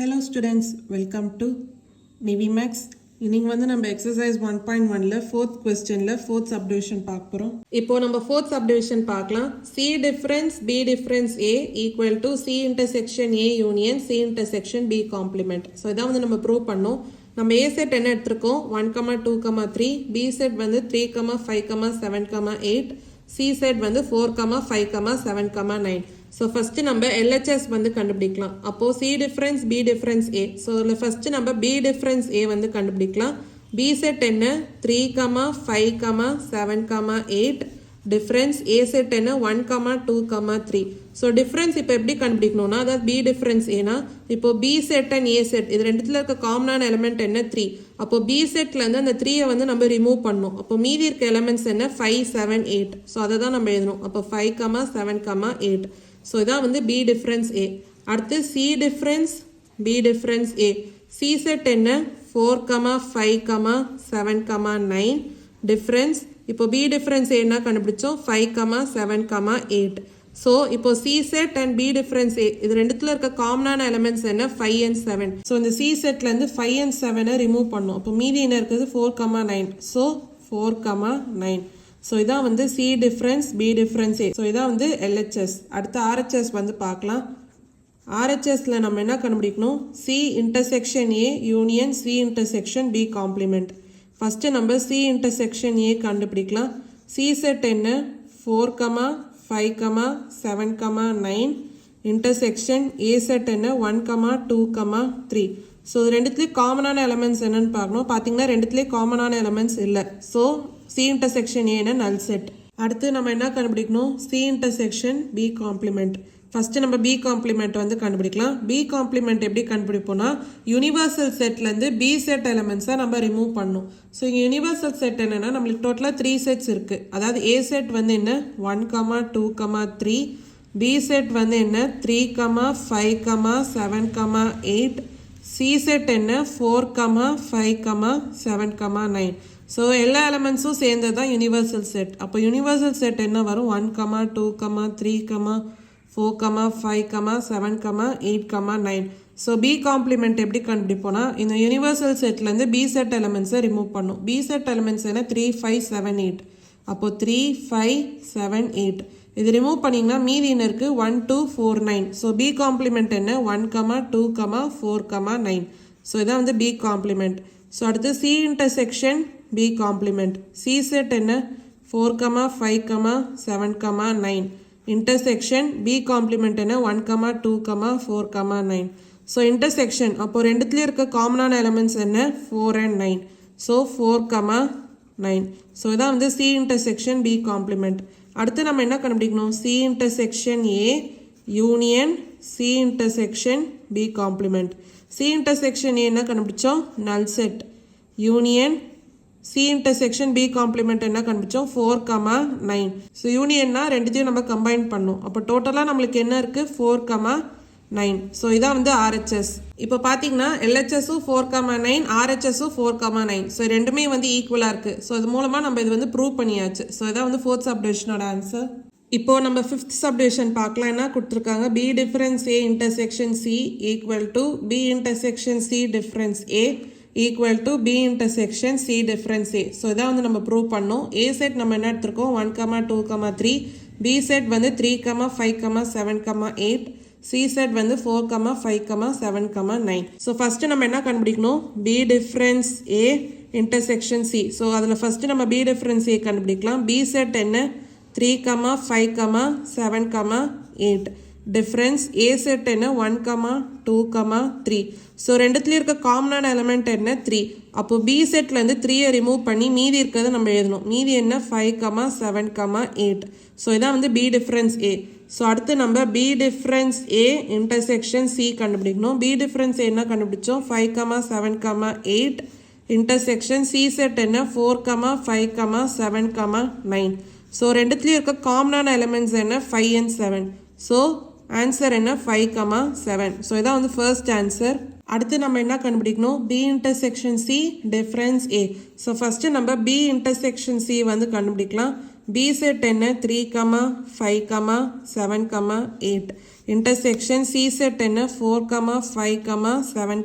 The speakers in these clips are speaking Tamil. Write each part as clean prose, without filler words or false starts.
Hello students, welcome to Nivimax. இன்னைக்கு வந்து நம்ம exercise 1.1ல 4th questionல 4th subdivision பார்க்க போறோம். இப்போ நம்ம 4th subdivision பார்க்கலாம். C difference B difference A equal to C intersection A union C intersection B complement. So இதான் வந்து நம்ம ப்ரூவ் பண்ணோம். நம்ம A set என்ன எடுத்துருக்கோம் 1, 2, 3, B set வந்து 3, 5, 7, 8, C set வந்து 4, 5, 7, 9. So first நம்ம LHS வந்து கண்டுபிடிக்கலாம். அப்போ C difference B difference A. So first நம்ம B difference A வந்து கண்டுபிடிக்கலாம். B set என்ன 3, 5, 7, 8. Difference A set என்ன 1, 2, 3. So difference இப்போ எப்படி கண்டுபிடிக்கணும்னா அதாவது B difference ஏனா இப்போ B set and A set இது ரெண்டுத்துல இருக்க காமனான எலிமெண்ட் என்ன 3. அப்போ B setல இருந்து அந்த 3 வந்து நம்ம ரிமூவ் பண்ணனும். அப்போ மீதி இருக்க எலிமெண்ட்ஸ் என்ன 5, 7, 8. So அத தான் நம்ம எழுதணும். அப்போ 5, 7, 8. So இதான் வந்து B difference A. அடுத்து C difference B difference A. C set என்ன 4, 5, 7, 9. Difference இப்போ B difference A என்ன கண்டுபிடிச்சோம் 5, 7, 8. So இப்போ C set and B difference A இது ரெண்டுத்துல இருக்க காமனான எலிமெண்ட்ஸ் என்ன 5 and 7. So இந்த C setல இருந்து 5 and 7 ரிமூவ் பண்ணோம். அப்போ மீதி என்ன இருக்குது 4, 9. So 4, 9. So இதான் வந்து C difference B difference A. So இதான் வந்து LHS. அடுத்து RHS வந்து பார்க்கலாம். RHSல நம்ம என்ன கண்டுபிடிக்கணும் C intersection A union C intersection B complement. First நம்ம C intersection A கண்டுபிடிக்கலாம். C set என்ன 4, 5, 7, 9. Intersection A set என்ன 1, 2, 3. So ரெண்டுத்துலயும் காமனான எலிமெண்ட்ஸ் என்னன்னு பார்க்கணும். பாத்தீங்கன்னா ரெண்டுத்துலயும் காமனான எலிமெண்ட்ஸ் இல்ல. So C intersection A என்ன null set. அடுத்து நம்ம என்ன கண்டுபிடிக்கணும் C intersection B complement. First நம்ம B complement வந்து கண்டுபிடிக்கலாம். B complement எப்படி கண்டுபிடிப்போம்னா யூனிவர்சல் செட்ல இருந்து B set எலிமெண்ட்ஸை நம்ம ரிமூவ் பண்ணணும். ஸோ இங்க யூனிவர்சல் செட் என்னன்னா நம்மளுக்கு டோட்டலா 3 செட்ஸ் இருக்கு. அதாவது A set வந்து என்ன 1, 2, 3. B set வந்து என்ன 3, 5, 7, 8. C set என்ன 4, 5, 7, 9. ஸோ எல்லா எலிமெண்ட்ஸும் சேர்ந்தது தான் யூனிவர்சல் செட். அப்போ யூனிவர்சல் செட் என்ன வரும் 1, 2, 3, 4, 5, 7, 8, 9. ஸோ B காம்ப்ளிமெண்ட் எப்படி கண்டுபிடிப்போம்னா இந்த யூனிவர்சல் செட்லேருந்து B செட் எலிமெண்ட்ஸை ரிமூவ் பண்ணும். B செட் எலிமெண்ட்ஸ் என்ன 3, 5, 7, 8. அப்போ 3, 5, 7, 8. இது ரிமூவ் பண்ணிங்கன்னா மீதி என்ன இருக்கு 1, 2, 4, 9. ஸோ B காம்ப்ளிமெண்ட் என்ன 1, 2, 4, 9. ஸோ இதான் வந்து B காம்ப்ளிமெண்ட். ஸோ அடுத்து C intersection B complement. C set என்ன 4, 5, 7, 9. Intersection B complement என்ன 1, 2, 4, 9. So intersection அப்போ ரெண்டுத்துலயும் இருக்க காமனான எலிமெண்ட்ஸ் என்ன 4 and 9. So 4, 9. So இதான் வந்து C intersection B complement. அடுத்து நம்ம என்ன கண்டுபிடிக்கணும் C intersection A union C intersection B complement. C intersection A என்ன கண்டுபிடிச்சோம் null set. Union C intersection B complement என்ன கண்டுபிடிச்சோம் 4, 9. So unionனா ரெண்டுத்தையும் நம்ம கம்பைன் பண்ணோம். அப்போ டோட்டலா நம்மளுக்கு என்ன இருக்கு 4, 9. So இதான் வந்து RHS. இப்போ பாத்தீங்கன்னா LHSும் 4, 9 RHSும் 4, 9. So ரெண்டுமே வந்து ஈக்குவலா இருக்கு. So இது மூலமா நம்ம இது வந்து ப்ரூவ் பண்ணியாச்சு. So இதான் வந்து 4th subdivisionோட ஆன்சர். இப்போ நம்ம 5th subdivision பார்க்கலாம். என்ன கொடுத்திருக்காங்க B difference A intersection C equal to B intersection C difference A equal to B intersection C difference A. So இதான் வந்து நம்ம ப்ரூவ் பண்ணோம். A set நம்ம என்ன எடுத்திருக்கோம் 1, 2, 3. B set வந்து 3, 5, 7, 8. C set வந்து 4, 5, 7, 9. So first நம்ம என்ன கண்டுபிடிக்கணும் B difference A intersection C. So அதுல first நம்ம B difference A கண்டுபிடிக்கலாம். B set என்ன 3, 5, 7, 8. Difference A set என்ன 1, 2, 3. So ரெண்டுத்துலயும் இருக்க காமனான எலிமெண்ட் என்ன 3. அப்போ B setல இருந்து 3 ரிமூவ் பண்ணி மீதி இருக்கிறத நம்ம எழுதணும். மீதி என்ன 5, 7, 8. So இதான் வந்து B difference A. So அடுத்து நம்ம B difference A intersection C கண்டுபிடிக்கணும். B difference A என்ன கண்டுபிடிச்சோம் 5, 7, 8. Intersection C set என்ன 4, 5, 7, 9. So ரெண்டுத்துலயும் இருக்க காமனான எலிமெண்ட்ஸ் என்ன 5 and 7. So ஆன்சர் என்ன 5, 7. ஸோ இதான் வந்து ஃபர்ஸ்ட் ஆன்சர். அடுத்து நம்ம என்ன கண்டுபிடிக்கணும் B intersection C difference A. So first நம்ம B intersection C வந்து கண்டுபிடிக்கலாம். B set என்ன 3, 5, 7, 8. Intersection C set என்ன 4, 5, 7,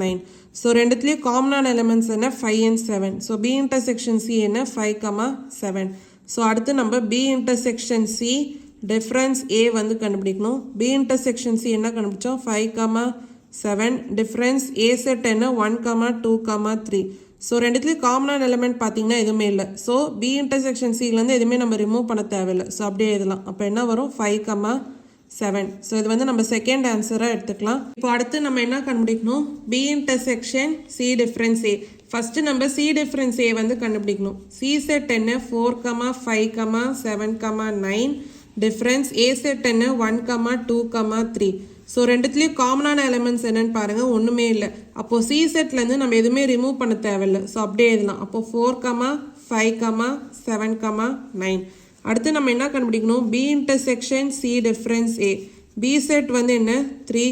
9. So ரெண்டுத்துலயும் காமனான எலிமெண்ட்ஸ் என்ன 5 and 7. So B intersection C என்ன 5, 7. So அடுத்து நம்ம B intersection C difference A வந்து கண்டுபிடிக்கணும். B intersection C என்ன கண்டுபிடிச்சோம் 5, 7. difference A set என்ன 1, 2, 3. ஸோ ரெண்டுத்துலேயும் காமனான எலிமெண்ட் பார்த்தீங்கன்னா எதுவுமே இல்லை. ஸோ பி இன்டர்செக்ஷன் சிலேருந்து எதுவுமே நம்ம ரிமூவ் பண்ண தேவையில்லை. ஸோ அப்படியே எழுதலாம். அப்போ என்ன வரும் 5, 7. ஸோ இது வந்து நம்ம செகண்ட் ஆன்சராக எடுத்துக்கலாம். இப்போ அடுத்து நம்ம என்ன கண்டுபிடிக்கணும் B intersection C difference A. First நம்ம சி டிஃப்ரென்ஸ் ஏ வந்து கண்டுபிடிக்கணும். சி செட் என்ன 4, 5, 7, 9. டிஃப்ரென்ஸ் ஏ செட் என்ன 1, 2, 3. ஸோ ரெண்டுத்துலேயும் காமனான எலிமெண்ட்ஸ் என்னன்னு பாருங்கள், ஒன்றுமே இல்லை. அப்போது சி செட்லேருந்து நம்ம எதுவுமே ரிமூவ் பண்ண தேவையில்லை. ஸோ அப்படியே எழுதலாம். அப்போது 4, 5, 7, 9. அடுத்து நம்ம என்ன கண்டுபிடிக்கணும் B intersection C difference A. B set வந்து என்ன 3,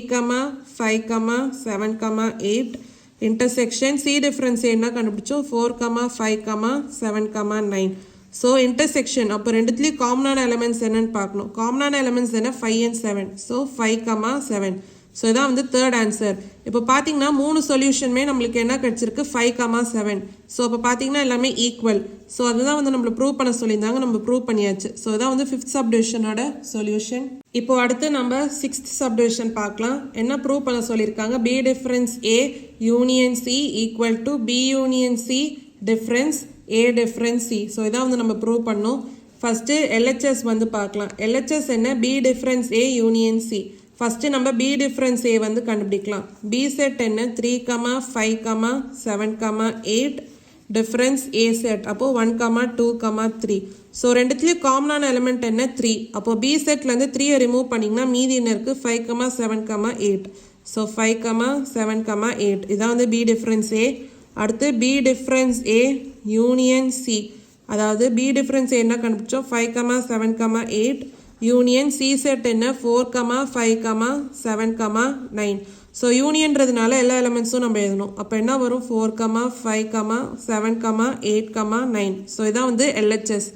5, 7, 8. இன்டர்செக்ஷன் சி டிஃப்ரென்ஸ் ஏ என்ன கண்டுபிடிச்சோம் 4, 5, 7, 9. ஸோ இன்டர்செக்ஷன் அப்போ ரெண்டுத்துலேயும் காமனான எலிமெண்ட்ஸ் என்னன்னு பார்க்கணும். காமனான எலிமெண்ட்ஸ் என்ன 5 and 7. ஸோ 5, 7. ஸோ இதான் வந்து தேர்ட் ஆன்சர். இப்போ பார்த்தீங்கன்னா 3 சொல்யூஷனுமே நம்மளுக்கு என்ன கிடச்சிருக்கு 5, 7. ஸோ இப்போ பார்த்தீங்கன்னா எல்லாமே ஈக்குவல். ஸோ அதுதான் வந்து நம்மளை ப்ரூவ் பண்ண சொல்லியிருந்தாங்க, நம்ம ப்ரூவ் பண்ணியாச்சு. ஸோ இதான் வந்து 5th சப்டிவிஷனோட சொல்யூஷன். இப்போ அடுத்து நம்ம 6th சப்டிவிஷன் பார்க்கலாம். என்ன ப்ரூவ் பண்ண சொல்லியிருக்காங்க B difference A union C equal to B union C difference A difference C. So இதான் வந்து நம்ம ப்ரூவ் பண்ணோம். ஃபஸ்ட்டு LHS வந்து பார்க்கலாம். LHS என்ன B difference A union C. First நம்ம B difference A வந்து கண்டுபிடிக்கலாம். B set என்ன 3, 5, 7, 8. difference A set அப்போது 1, 2, 3. ஸோ ரெண்டுத்துலேயும் காமனான எலிமெண்ட் என்ன 3. அப்போது B setலேருந்து 3 ரிமூவ் பண்ணிங்கன்னா மீதி என்ன இருக்குது 5, 7, 8. ஸோ 5, 7, 8. இதான் வந்து B difference A. அடுத்து B difference A union C. அதாவது B difference A என்ன கண்டுபிடிச்சோம் 5, 7, 8. யூனியன் C செட் என்ன 4, 5, 7, 9. ஸோ யூனியன்றதுனால எல்லா எலிமெண்ட்ஸும் நம்ம எழுதணும். அப்போ என்ன வரும் 4, 5, 7, 8, 9. ஸோ இதான் வந்து LHS.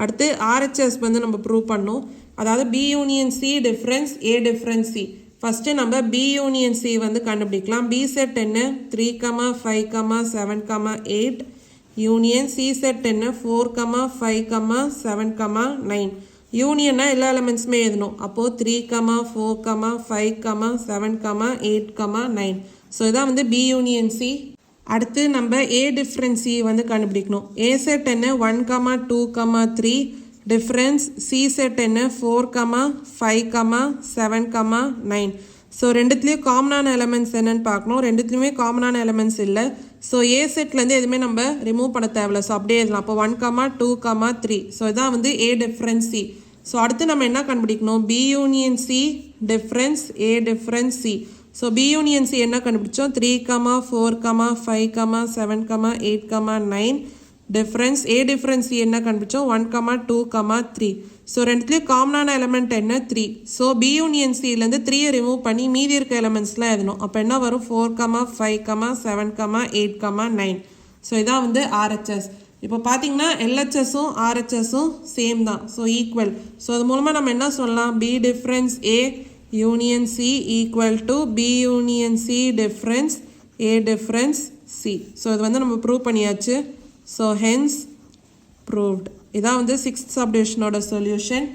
அடுத்து RHS வந்து நம்ம ப்ரூவ் பண்ணோம். அதாவது B union C difference A difference C. First நம்ம B யூனியன் C வந்து கண்டுபிடிக்கலாம். B செட் என்ன 3, 5, 7, 8. யூனியன் C செட் என்ன 4, 5, 7, 9. யூனியன்னா எல்லா எலிமெண்ட்ஸுமே எழுதணும். அப்போது 3, 4, 5, 7, 8, 9. ஸோ இதான் வந்து B யூனியன் C. அடுத்து நம்ம A டிஃப்ரென்ஸ் C வந்து கண்டுபிடிக்கணும். A செட் என்ன 1, 2, 3. டிஃப்ரென்ஸ் C செட் என்ன 4, 5, 7, 9. ஸோ ரெண்டுத்துலேயும் காமனான எலிமெண்ட்ஸ் என்னன்னு பார்க்கணும். ரெண்டுத்துலேயுமே காமனான எலிமெண்ட்ஸ் இல்லை. ஸோ A செட்லேருந்து எதுவுமே நம்ம ரிமூவ் பண்ண தேவையில்ல. ஸோ அப்படியே எழுதலாம். அப்போ 1, 2, 3. ஸோ இதான் வந்து A டிஃப்ரென்ஸ் C. ஸோ அடுத்து நம்ம என்ன கண்டுபிடிக்கணும் B union C difference A difference C. So B union C என்ன கண்டுபிடிச்சோம் 3, 4, 5, 7, 8, 9. டிஃப்ரென்ஸ் A டிஃப்ரென்ஸ் C என்ன கண்டுபிடிச்சோம் 1, 2, 3. ஸோ ரெண்டுத்துலேயும் காமனான எலிமெண்ட் என்ன 3. ஸோ B யூனியன் Cலேருந்து 3 ரிமூவ் பண்ணி மீதி இருக்க எலிமெண்ட்ஸ்லாம் எழுதணும். அப்போ என்ன வரும் 4, 5, 7, 8, 9. ஸோ இதான் வந்து RHS. இப்போ பார்த்தீங்கன்னா LHSும் RHSும் சேம் தான். So equal. ஸோ அது மூலமாக நம்ம என்ன சொல்லலாம் B difference A union C equal to B union C difference A difference C. So இது வந்து நம்ம ப்ரூவ் பண்ணியாச்சு. So hence proved. இதான் வந்து 6th சப்டிவிஷனோட சொல்யூஷன்.